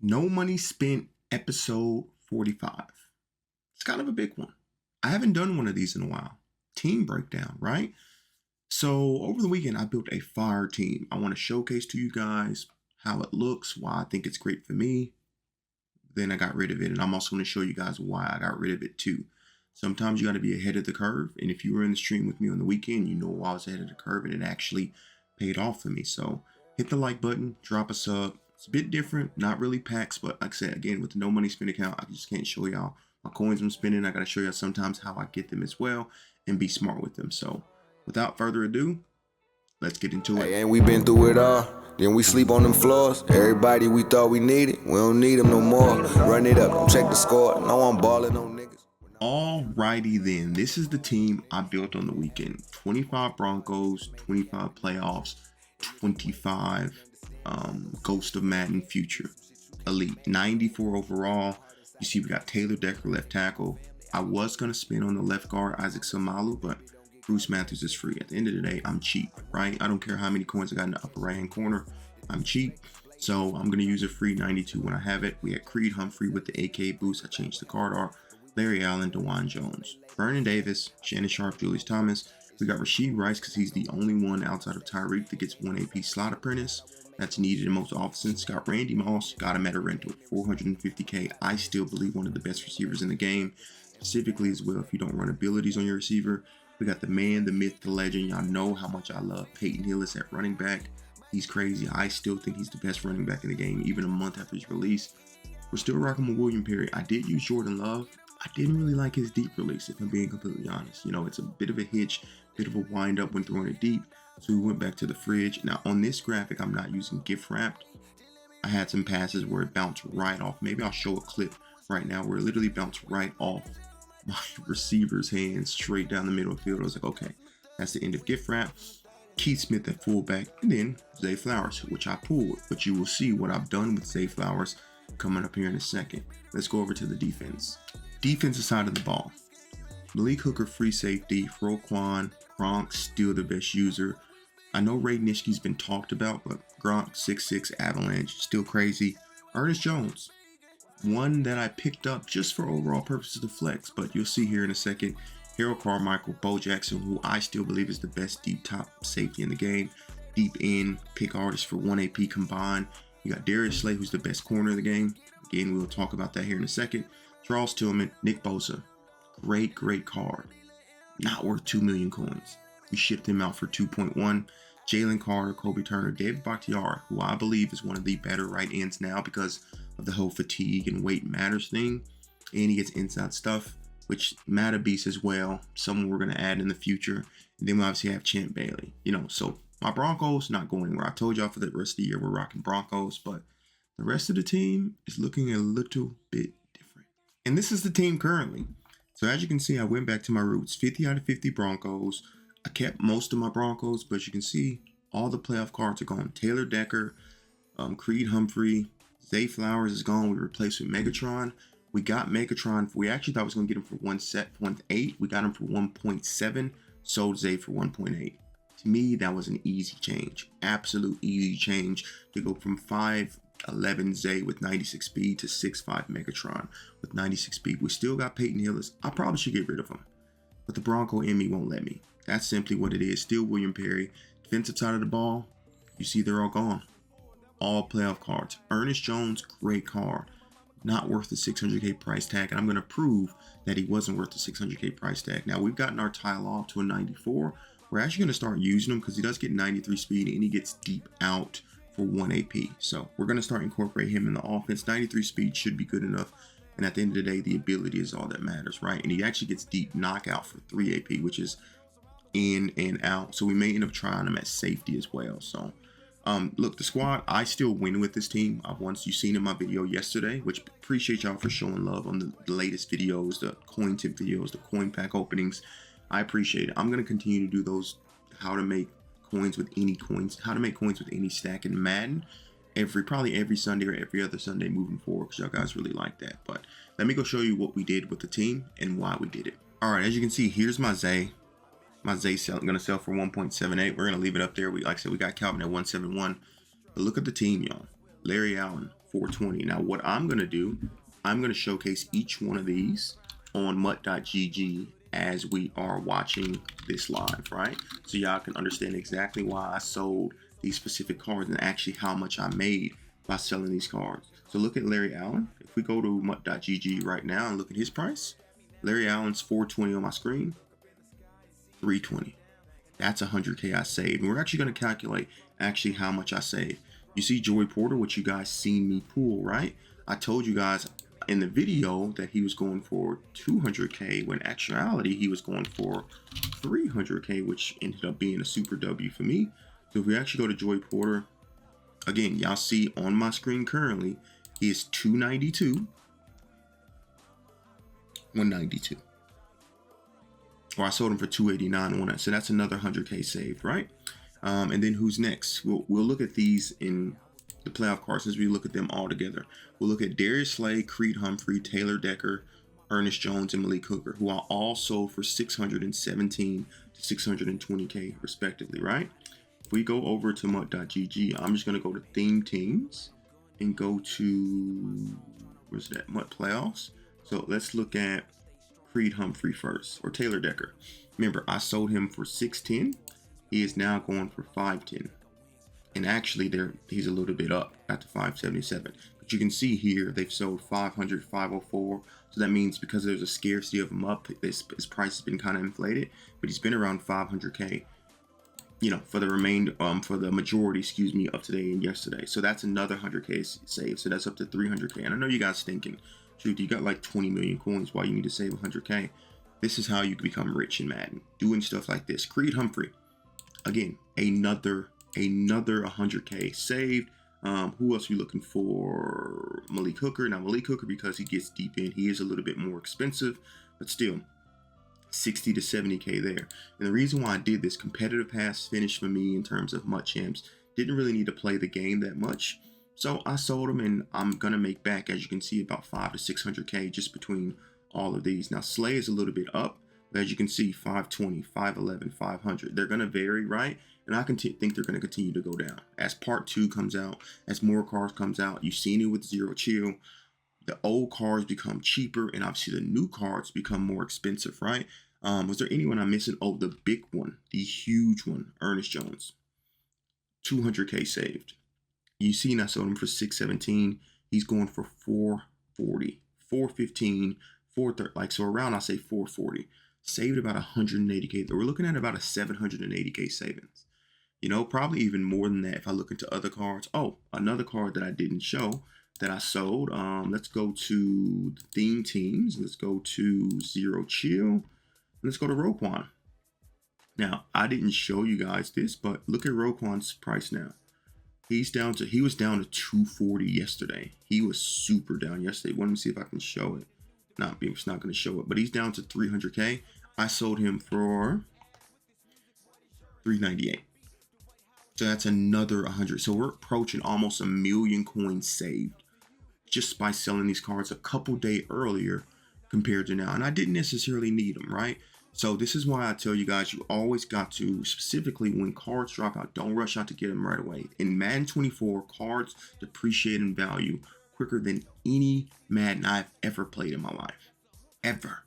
No Money Spent episode 45. It's kind of a big one. I haven't done one of these in a while. Team breakdown, right? So over the weekend, I built a fire team. I want to showcase to you guys how it looks, why I think it's great for me. Then I got rid of it, and I'm also going to show you guys why I got rid of it too. Sometimes you got to be ahead of the curve, and if you were in the stream with me on the weekend, you know I was ahead of the curve, and it actually paid off for me. So hit the like button, drop a sub. It's a bit different, not really packs, but like I said, again, with the No Money Spend account, I just can't show y'all my coins I'm spending. I got to show y'all sometimes how I get them as well and be smart with them. So without further ado, let's get into it. Hey, and we been through it all. Then we sleep on them floors. Everybody we thought we needed, we don't need them no more. Run it up, don't check the score. No, I'm balling on niggas. Alrighty then, this is the team I built on the weekend. 25 Broncos, 25 playoffs, 25 Ghost of Madden Future Elite, 94 overall. You see we got Taylor Decker left tackle. I was going to spin on the left guard Isaac Samalu, but Bruce Matthews is free. At the end of the day, I'm cheap, right? I don't care how many coins I got in the upper right hand corner. I'm cheap, so I'm going to use a free 92 when I have it. We had Creed Humphrey with the AK boost. I changed the card art. Larry Allen, DeJuan Jones, Vernon Davis, Shannon Sharp, Julius Thomas. We got Rashid Rice because he's the only one outside of Tyreek that gets 1 AP slot apprentice. That's needed in most offenses. Got Randy Moss, got him at a rental, 450K. I still believe one of the best receivers in the game, specifically as well if you don't run abilities on your receiver. We got the man, the myth, the legend. Y'all know how much I love Peyton Hillis at running back. He's crazy. I still think he's the best running back in the game, even a month after his release. We're still rocking with William Perry. I did use Jordan Love. I didn't really like his deep release, if I'm being completely honest. You know, it's a bit of a hitch, bit of a wind up when throwing it deep. So we went back to the fridge. Now on this graphic, I'm not using gift wrapped. I had some passes where it bounced right off. Maybe I'll show a clip right now where it literally bounced right off my receiver's hands straight down the middle of the field. I was like, okay, that's the end of gift wrap. Keith Smith at fullback, and then Zay Flowers, which I pulled. But you will see what I've done with Zay Flowers coming up here in a second. Let's go over to the defense. Defensive side of the ball. Malik Hooker, free safety. Roquan, Gronk, still the best user. I know Ray Nitschke's been talked about, but Gronk, 6'6", Avalanche, still crazy. Ernest Jones, one that I picked up just for overall purposes of flex, but you'll see here in a second. Harold Carmichael, Bo Jackson, who I still believe is the best deep top safety in the game. Deep end, pick artist for 1 AP combined. You got Darius Slay, who's the best corner of the game. Again, we'll talk about that here in a second. Charles Tillman, Nick Bosa, great card. Not worth 2 million coins. We shipped him out for 2.1. Jalen Carter, Kobe Turner, David Bakhtiari, who I believe is one of the better right ends now because of the whole fatigue and weight matters thing. And he gets inside stuff, which matter beast as well. Someone we're going to add in the future. And then we obviously have Champ Bailey. You know, so my Broncos not going anywhere. I told y'all for the rest of the year we're rocking Broncos, but the rest of the team is looking a little bit different. And this is the team currently. So as you can see, I went back to my roots. 50 out of 50 Broncos. I kept most of my Broncos, but you can see all the playoff cards are gone. Taylor Decker, Creed Humphrey, Zay Flowers is gone. We replaced with Megatron. We got Megatron. We actually thought we was going to get him for 1.8. We got him for 1.7. Sold Zay for 1.8. To me, that was an easy change. Absolute easy change to go from 5'11" Zay with 96 speed to 6'5" Megatron with 96 speed. We still got Peyton Hillis. I probably should get rid of him, but the Bronco in me won't let me. That's simply what it is. Still William Perry. Defensive side of the ball, you see they're all gone. All playoff cards. Ernest Jones, great card. Not worth the 600K price tag. And I'm going to prove that he wasn't worth the 600K price tag. Now, we've gotten our tile off to a 94. We're actually going to start using him because he does get 93 speed and he gets deep out for 1 AP. So we're going to start incorporating him in the offense. 93 speed should be good enough. And at the end of the day, the ability is all that matters, right? And he actually gets deep knockout for 3 AP, which is in and out. So we may end up trying him at safety as well. So look, the squad, I still win with this team. Once you seen in my video yesterday, which appreciate y'all for showing love on the latest videos, the coin tip videos, the coin pack openings. I appreciate it. I'm going to continue to do those how to make coins with any coins, how to make coins with any stack in Madden probably every Sunday or every other Sunday moving forward, because y'all guys really like that. But let me go show you what we did with the team and why we did it. All right, as you can see, here's my Zay. My Zay going to sell for 1.78. We're going to leave it up there. Like I said, we got Calvin at 171. But look at the team, y'all. Larry Allen, 420. Now what I'm going to do, I'm going to showcase each one of these on MUT.gg as we are watching this live, right? So y'all can understand exactly why I sold these specific cards and actually how much I made by selling these cards. So look at Larry Allen. If we go to MUT.gg right now and look at his price, Larry Allen's 420 on my screen, 320. That's 100K I saved. And we're actually going to calculate actually how much I saved. You see Joey Porter, which you guys seen me pull, right? I told you guys in the video that he was going for 200K, when in actuality he was going for 300K, which ended up being a super W for me. So if we actually go to Joey Porter, again, y'all see on my screen currently, he is 292, 192. Or I sold him for 289 so that's another 100K saved, right? And then who's next? We'll look at these in the playoff cards as we look at them all together. We'll look at Darius Slay, Creed Humphrey, Taylor Decker, Ernest Jones, and Malik Hooker, who are all sold for 617 to 620K respectively, right? If we go over to MUT.gg, I'm just going to go to theme teams and go to, where's that, MUT playoffs. So let's look at Creed Humphrey first, or Taylor Decker. Remember, I sold him for 610. He is now going for 510. And actually, he's a little bit up at the 577. But you can see here, they've sold 500, 504. So that means because there's a scarcity of him up, his price has been kind of inflated. But he's been around 500K, you know, for the majority, excuse me, of today and yesterday. So that's another 100K saved. So that's up to 300K. And I know you guys thinking, shoot, you got like 20 million coins. Why you need to save 100K? This is how you can become rich in Madden, doing stuff like this. Creed Humphrey, again, another 100K saved. Who else are we looking for? Malik Hooker. Now Malik Hooker, because he gets deep in, he is a little bit more expensive, but still 60 to 70K there. And the reason why I did this, competitive pass finish for me in terms of MUT champs, didn't really need to play the game that much. So I sold them, and I'm going to make back, as you can see, about 500 to 600K just between all of these. Now, Slay is a little bit up, but as you can see, 520, 511, 500. They're going to vary, right? And I think they're going to continue to go down. As part 2 comes out, as more cards comes out, you've seen it with Zero Chill. The old cards become cheaper, and obviously the new cards become more expensive, right? Was there anyone I'm missing? Oh, the big one, the huge one, Ernest Jones. 200K saved. You seen I sold him for 617. He's going for 440, 415, 430, like, so around, I say 440. Saved about 180K. We're looking at about a 780K savings. You know, probably even more than that if I look into other cards. Oh, another card that I didn't show that I sold. Let's go to the theme teams. Let's go to Zero Chill. Let's go to Roquan. Now, I didn't show you guys this, but look at Roquan's price now. He was down to 240 yesterday. He was super down yesterday. Let me see if I can show it. It's not going to show it, but he's down to 300K. I sold him for 398. So that's another 100. So we're approaching almost 1 million coins saved just by selling these cards a couple days earlier compared to now. And I didn't necessarily need them, right? So this is why I tell you guys, you always got to, specifically when cards drop out, don't rush out to get them right away. In Madden 24, cards depreciate in value quicker than any Madden I've ever played in my life. Ever.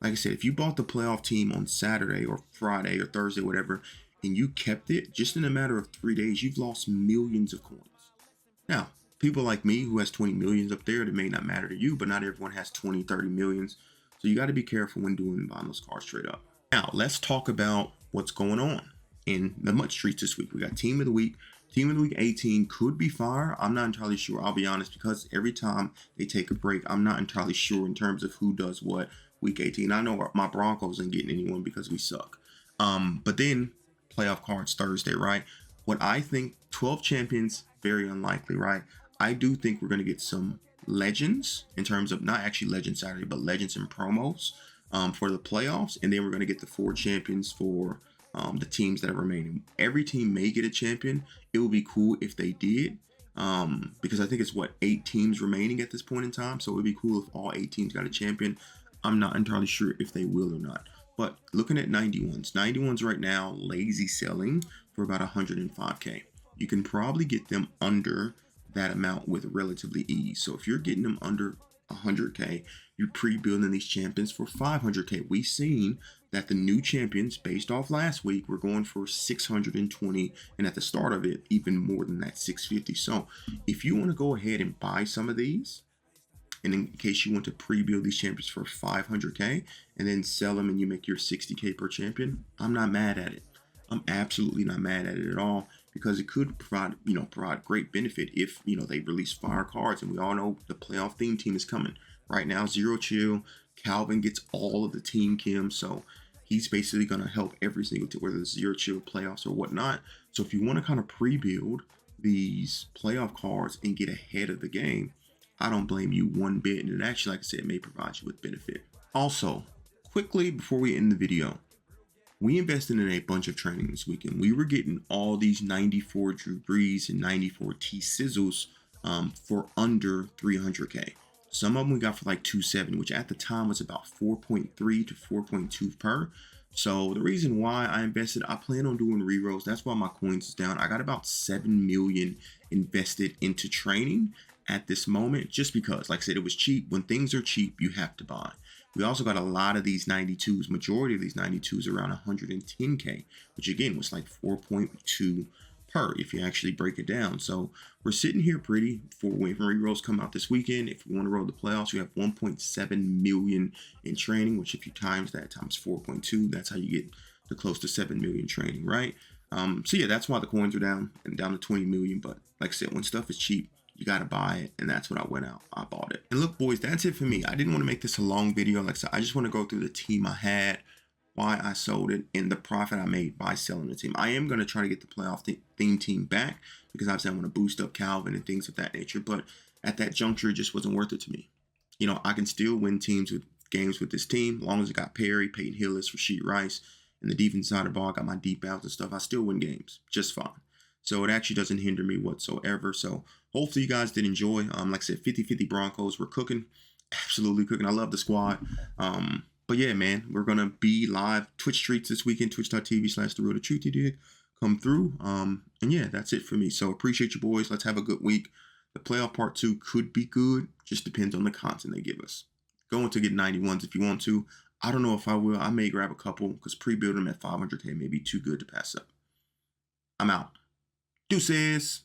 Like I said, if you bought the playoff team on Saturday or Friday or Thursday, whatever, and you kept it, just in a matter of 3 days, you've lost millions of coins. Now, people like me who has 20 millions up there, that may not matter to you, but not everyone has 20, 30 millions. So you got to be careful when buying those cards straight up. Now, let's talk about what's going on in the MUT Streets this week. We got Team of the Week. Team of the Week 18 could be fire. I'm not entirely sure. I'll be honest, because every time they take a break, I'm not entirely sure in terms of who does what week 18. I know my Broncos ain't getting anyone because we suck. But then playoff cards Thursday, right? What I think, 12 champions, very unlikely, right? I do think we're going to get some legends in terms of not actually Legend Saturday, but legends and promos for the playoffs. And then we're going to get the 4 champions for the teams that are remaining. Every team may get a champion. It would be cool if they did, because I think it's 8 teams remaining at this point in time. So it would be cool if all 8 teams got a champion. I'm not entirely sure if they will or not. But looking at 91s right now, lazy selling for about 105K. You can probably get them under that amount with relatively ease. So if you're getting them under 100K, you're pre-building these champions for 500K. We've seen that the new champions, based off last week, were going for 620, and at the start of it, even more than that, 650. So if you want to go ahead and buy some of these, and in case you want to pre-build these champions for 500K and then sell them and you make your 60K per champion, I'm not mad at it. I'm absolutely not mad at it at all, because it could provide great benefit if, they release fire cards, and we all know the playoff theme team is coming. Right now, Zero Chill, Calvin gets all of the team Kim, so he's basically going to help every single team, whether it's Zero Chill, playoffs, or whatnot. So if you want to kind of pre-build these playoff cards and get ahead of the game, I don't blame you one bit, and it actually, like I said, it may provide you with benefit. Also, quickly before we end the video, we invested in a bunch of training this weekend. We were getting all these 94 Drew Brees and 94 T Sizzles for under 300K. Some of them we got for like 270, which at the time was about 4.3 to 4.2 per. So the reason why I invested, I plan on doing rerolls. That's why my coins is down. I got about 7 million invested into training at this moment, just because, like I said, it was cheap. When things are cheap, you have to buy. We also got a lot of these 92s, majority of these 92s around 110K, which again was like 4.2 per if you actually break it down. So we're sitting here pretty for when rerolls come out this weekend. If you want to roll the playoffs, you have 1.7 million in training, which if you times that times 4.2, that's how you get the close to 7 million training, right? So yeah, that's why the coins are down and down to 20 million. But like I said, when stuff is cheap, you got to buy it, and that's what I went out. I bought it. And look, boys, that's it for me. I didn't want to make this a long video. Like I said, I just want to go through the team I had, why I sold it, and the profit I made by selling the team. I am going to try to get the playoff theme team back, because obviously I want to boost up Calvin and things of that nature. But at that juncture, it just wasn't worth it to me. I can still win games with this team, as long as I got Perry, Peyton Hillis, Rasheed Rice, and the defense side of the ball. I got my deep outs and stuff. I still win games just fine. So it actually doesn't hinder me whatsoever. So hopefully you guys did enjoy. Like I said, 50-50 Broncos. We're cooking. Absolutely cooking. I love the squad. But yeah, man, we're going to be live Twitch streets this weekend, twitch.tv/therealdatruthyadig. Come through. And yeah, that's it for me. So appreciate you, boys. Let's have a good week. The playoff part 2 could be good. Just depends on the content they give us. Going to get 91s if you want to. I don't know if I will. I may grab a couple, because pre-building them at 500K may be too good to pass up. I'm out. Deuces.